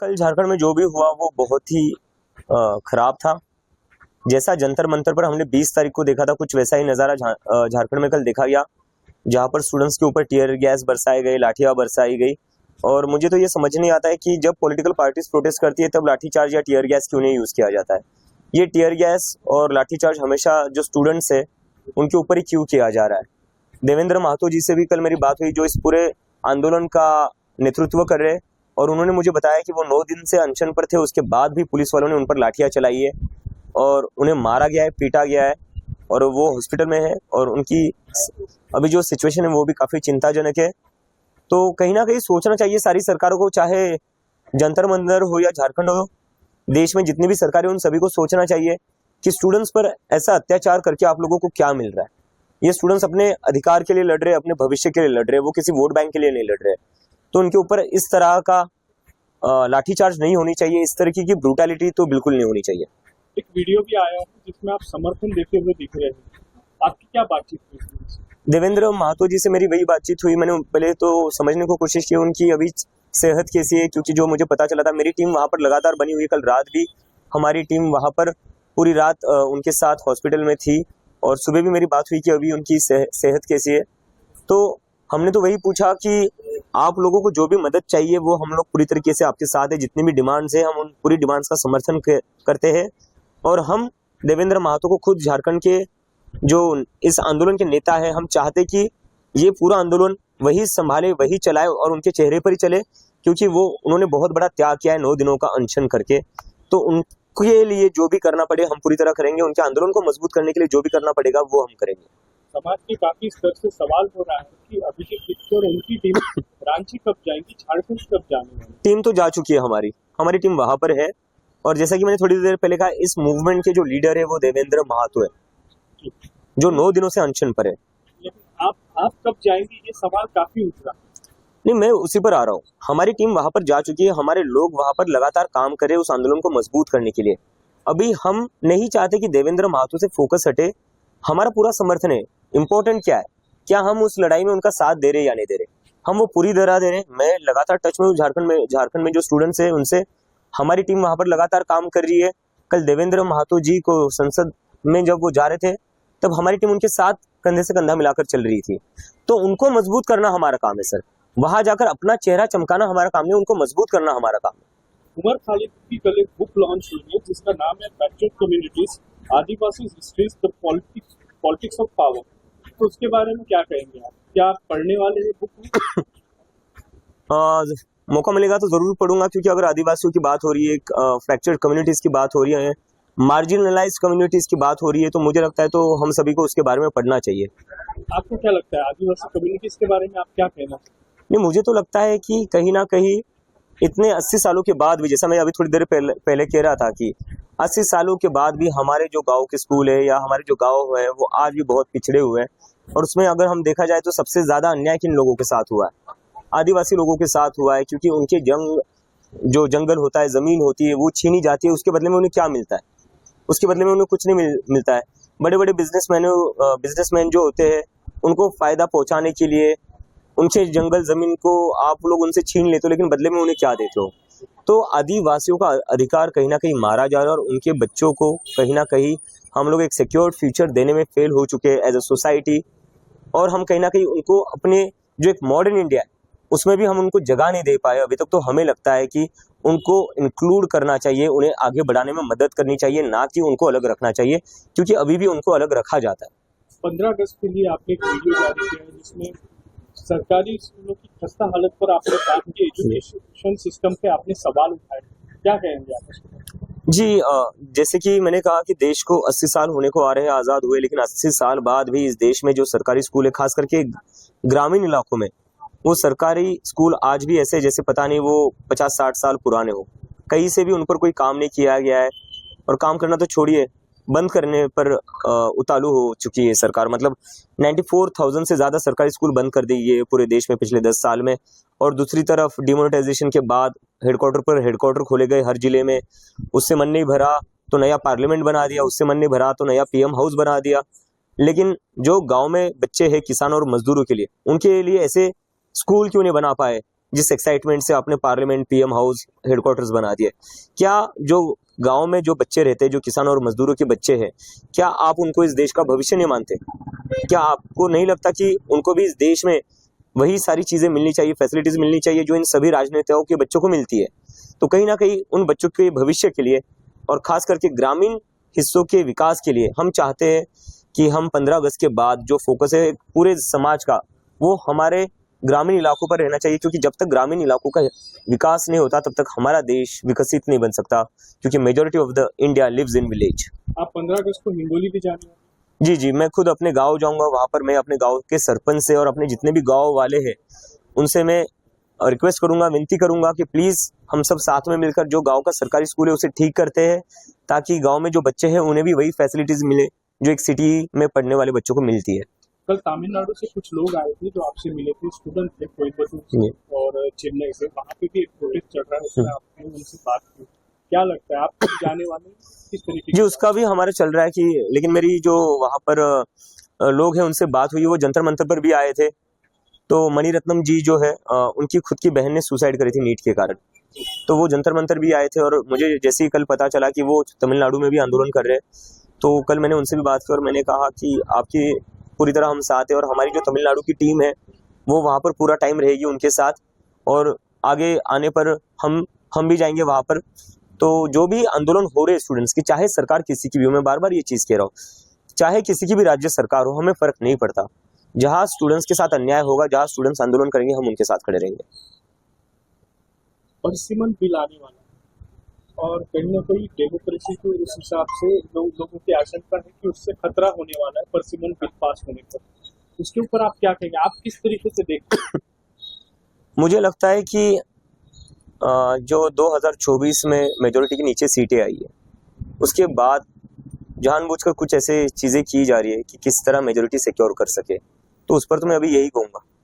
कल झारखंड में जो भी हुआ वो बहुत ही खराब था। जैसा जंतर मंतर पर हमने 20 तारीख को देखा था, कुछ वैसा ही नज़ारा झारखंड में कल देखा गया, जहां पर स्टूडेंट्स के ऊपर टीयर गैस बरसाए गए, लाठियां बरसाई गई। और मुझे तो ये समझ नहीं आता है कि जब पॉलिटिकल पार्टीज प्रोटेस्ट करती है तब लाठीचार्ज या टीयर गैस क्यों नहीं यूज़ किया जाता है। ये टीयर गैस और लाठीचार्ज हमेशा जो स्टूडेंट्स है उनके ऊपर ही क्यों किया जा रहा है। देवेंद्र महतो जी से भी कल मेरी बात हुई, जो इस पूरे आंदोलन का नेतृत्व कर रहे, और उन्होंने मुझे बताया कि वो 9 दिन से अनशन पर थे, उसके बाद भी पुलिस वालों ने उन पर लाठियां चलाई है और उन्हें मारा गया है, पीटा गया है, और वो हॉस्पिटल में है और उनकी अभी जो सिचुएशन है वो भी काफ़ी चिंताजनक है। तो कहीं ना कहीं सोचना चाहिए सारी सरकारों को, चाहे जंतर मंतर हो या झारखंड हो, देश में जितनी भी सरकारें उन सभी को सोचना चाहिए कि स्टूडेंट्स पर ऐसा अत्याचार करके आप लोगों को क्या मिल रहा है। ये स्टूडेंट्स अपने अधिकार के लिए लड़ रहे हैं, अपने भविष्य के लिए लड़ रहे हैं, वो किसी वोट बैंक के लिए नहीं लड़ रहे। तो उनके ऊपर इस तरह का लाठीचार्ज नहीं होनी चाहिए, इस तरह की ब्रूटैलिटी तो बिल्कुल नहीं होनी चाहिए। एक वीडियो भी आया है जिसमें आप समर्थन देते हुए दिख रहे हैं, आपकी क्या बातचीत हुई? देवेंद्र महतो जी से मेरी वही बातचीत हुई। मैंने पहले तो समझने को कोशिश की उनकी अभी सेहत कैसी है, क्योंकि जो मुझे पता चला था मेरी टीम वहाँ पर लगातार बनी हुई है। कल रात भी हमारी टीम वहाँ पर पूरी रात उनके साथ हॉस्पिटल में थी, और सुबह भी मेरी बात हुई कि अभी उनकी सेहत कैसी है। तो हमने तो वही पूछा कि आप लोगों को जो भी मदद चाहिए वो हम लोग पूरी तरीके से आपके साथ है, जितनी भी डिमांड्स है हम उन पूरी डिमांड्स का समर्थन करते हैं। और हम देवेंद्र महतो को खुद झारखंड के जो इस आंदोलन के नेता है, हम चाहते कि ये पूरा आंदोलन वही संभाले, वही चलाए और उनके चेहरे पर ही चले, क्योंकि उन्होंने बहुत बड़ा त्याग किया है 9 दिनों का अनशन करके। तो उनके लिए जो भी करना पड़े हम पूरी तरह करेंगे, उनके आंदोलन को मजबूत करने के लिए जो भी करना पड़ेगा वो हम करेंगे। समाज के काफी स्तर से सवाल हो रहा है कि अभिषेक दीक्षित और उनकी टीम रांची कब जाएंगी, झारखंड कब जाने वाली? टीम तो जा चुकी है, हमारी टीम वहां पर है। और जैसा कि मैंने थोड़ी देर पहले कहा, इस मूवमेंट के जो लीडर है वो देवेंद्र महतो है, जो 9 दिनों से अनशन पर है। लेकिन आप कब जाएंगे, ये सवाल काफी उठ रहा है। नहीं, मैं उसी पर आ रहा हूँ। हमारी टीम वहां पर जा चुकी है, हमारे लोग वहां पर लगातार काम कर रहे हैं उस आंदोलन को मजबूत करने के लिए। अभी हम नहीं चाहते कि देवेंद्र महतो से फोकस हटे, हमारा पूरा समर्थन है। इम्पोर्टेंट क्या है, क्या हम उस लड़ाई में उनका साथ दे रहे या नहीं दे रहे, हम वो पूरी तरह दे रहे। मैं लगातार टच में हूँ झारखंड में जो स्टूडेंट्स है उनसे। हमारी टीम वहां पर लगातार काम कर रही है। कल देवेंद्र महतो जी को संसद में जब वो जा रहे थे तब हमारी टीम उनके साथ कंधे से कंधा मिलाकर चल रही थी। तो उनको मजबूत करना हमारा काम है सर, वहां जाकर अपना चेहरा चमकाना हमारा काम नहीं, उनको मजबूत करना हमारा काम है। उमर खालिद की कल एक बुक लॉन्च हुई है जिसका नाम है backward communities, Adivasi histories the politics of power. तो उसके बारे में क्या कहेंगे आप, क्या आप पढ़ने वाले हैं बुक? मौका मिलेगा तो जरूर पढ़ूंगा, क्योंकि अगर आदिवासियों की बात हो रही है, फ्रैक्चर्ड कम्युनिटीज की बात हो रही है, मार्जिनलाइज्ड कम्युनिटीज की बात हो रही है, तो मुझे लगता है तो हम सभी को उसके बारे में पढ़ना चाहिए। आपको क्या लगता है आदिवासी कम्युनिटीज के बारे में आप क्या कहना चाहते हैं? नहीं, मुझे तो लगता है कि कहीं ना कहीं इतने 80 सालों के बाद भी, जैसा मैं अभी थोड़ी देर पहले कह रहा था कि 80 सालों के बाद भी हमारे जो गांव के स्कूल है या हमारे जो गांव है वो आज भी बहुत पिछड़े हुए हैं। और उसमें अगर हम देखा जाए तो सबसे ज्यादा अन्याय किन लोगों के साथ हुआ है, आदिवासी लोगों के साथ हुआ है। क्योंकि उनके जो जंगल होता है, जमीन होती है, वो छीनी जाती है। उसके बदले में उन्हें क्या मिलता है? उसके बदले में उन्हें कुछ नहीं मिलता है। बड़े बड़े बिजनेसमैन जो होते हैं उनको फायदा पहुंचाने के लिए उनसे जंगल जमीन को आप लोग उनसे छीन लेते हो, लेकिन बदले में उन्हें क्या देते हो? तो आदिवासियों का अधिकार कहीं ना कहीं मारा जा रहा है, और उनके बच्चों को कहीं ना कहीं हम लोग एक सिक्योर्ड फ्यूचर देने में फेल हो चुके हैं एज अ सोसाइटी। और हम कहीं ना कहीं उनको अपने जो एक मॉडर्न इंडिया है उसमें भी हम उनको जगह नहीं दे पाए अभी तक। तो हमें लगता है कि उनको इंक्लूड करना चाहिए, उन्हें आगे बढ़ाने में मदद करनी चाहिए, ना कि उनको अलग रखना चाहिए, क्योंकि अभी भी उनको अलग रखा जाता है। 15 अगस्त के लिए आपने एक वीडियो जारी किया है जिसमें सरकारी स्कूलों की खस्ता हालत पर आपने बात की, एजुकेशन सिस्टम पे आपने सवाल उठाए, क्या कहेंगे आप? जी, जैसे कि मैंने कहा कि देश को 80 साल होने को आ रहे हैं आज़ाद हुए, लेकिन 80 साल बाद भी इस देश में जो सरकारी स्कूल है, खास करके ग्रामीण इलाकों में, वो सरकारी स्कूल आज भी ऐसे जैसे पता नहीं वो 50-60 साल पुराने हो। कहीं से भी उन पर कोई काम नहीं किया गया है, और काम करना तो छोड़िए, बंद करने पर उतालू हो चुकी है सरकार। मतलब 94,000 से ज़्यादा सरकारी स्कूल बंद कर दी है पूरे देश में पिछले 10 साल में। और दूसरी तरफ डिमोनेटाइजेशन के बाद हेडक्वार्टर खोले गए हर जिले में, उससे मन नहीं भरा तो नया पार्लियामेंट बना दिया, उससे मन नहीं भरा तो नया PM हाउस बना दिया। लेकिन जो गांव में बच्चे हैं, किसान और मजदूरों के लिए, उनके लिए ऐसे स्कूल क्यों नहीं बना पाए? जिस एक्साइटमेंट से आपने पार्लियामेंट, पीएम हाउस, हेडक्वार्टर्स बना दिए, क्या जो गांव में जो बच्चे रहते हैं, जो किसान और मजदूरों के बच्चे हैं, क्या आप उनको इस देश का भविष्य नहीं मानते? क्या आपको नहीं लगता कि उनको भी इस देश में वही सारी चीजें मिलनी चाहिए, फैसिलिटीज मिलनी चाहिए जो इन सभी राजनेताओं के बच्चों को मिलती है? तो कहीं ना कहीं उन बच्चों के भविष्य के लिए और खास करके ग्रामीण हिस्सों के विकास के लिए हम चाहते हैं कि हम 15 अगस्त के बाद जो फोकस है पूरे समाज का, वो हमारे ग्रामीण इलाकों पर रहना चाहिए, क्योंकि जब तक ग्रामीण इलाकों का विकास नहीं होता तब तक हमारा देश विकसित नहीं बन सकता, क्योंकि majority of the India lives in village. आप 15 अगस्त को हिंगोली भी जाने वाले हैं? जी जी, मैं खुद अपने गांव जाऊंगा, वहां पर मैं अपने गांव के सरपंच से और अपने जितने भी गांव वाले हैं उनसे मैं रिक्वेस्ट करूंगा, विनती करूंगा कि प्लीज हम सब साथ में मिलकर जो गांव का सरकारी स्कूल है उसे ठीक करते हैं, ताकि गांव में जो बच्चे हैं उन्हें भी वही फैसिलिटीज मिले जो एक सिटी में पढ़ने वाले बच्चों को मिलती है। कल तमिलनाडु से कुछ लोग आए थे जो आपसे मिले थे, स्टूडेंट थे कोयम्बटूर से और चेन्नई से, वहाँ पे भी एक प्रोजेक्ट चल रहा है, उसमें आपने उनसे बात की, क्या लगता है आप कब जाने वाले हैं, किस तरीके जी, उसका भी हमारा चल रहा है कि, लेकिन मेरी जो वहाँ पर लोग हैं उनसे बात हुई, वो जंतर मंतर पर भी आए थे। तो मणिरत्नम जी जो है उनकी खुद की बहन ने सुसाइड करी थी नीट के कारण, तो वो जंतर मंतर भी आए थे, और मुझे जैसे ही कल पता चला कि वो तमिलनाडु में भी आंदोलन कर रहे हैं, तो कल मैंने उनसे भी बात की और मैंने कहा कि आपकी पूरी तरह हम साथ हैं, और हमारी जो तमिलनाडु की टीम है वो वहाँ पर पूरा टाइम रहेगी उनके साथ, और आगे आने पर हम भी जाएंगे वहाँ पर। तो जो भी आंदोलन हो रहे स्टूडेंट्स की, चाहे सरकार किसी की भी हो, मैं बार बार ये चीज़ कह रहा हूँ, चाहे किसी की भी राज्य सरकार हो, हमें फर्क नहीं पड़ता, जहाँ स्टूडेंट्स के साथ अन्याय होगा, जहाँ स्टूडेंट्स आंदोलन करेंगे, हम उनके साथ खड़े रहेंगे। परसिमन बिल आने वाला है और कहीं ना कहीं डेमोक्रेसी को उस हिसाब से लोगों की आशंका है कि उससे खतरा होने वाला है परसिमन बिल पास होने पर, उसके ऊपर आप क्या कहेंगे, आप किस तरीके से देखते हैं? मुझे लगता है कि जो 2024 में मेजोरिटी के नीचे सीटें आई है, उसके बाद जानबूझकर कुछ ऐसे चीज़ें की जा रही है कि किस तरह मेजोरिटी सिक्योर कर सके, तो उस पर तो मैं अभी यही कहूँगा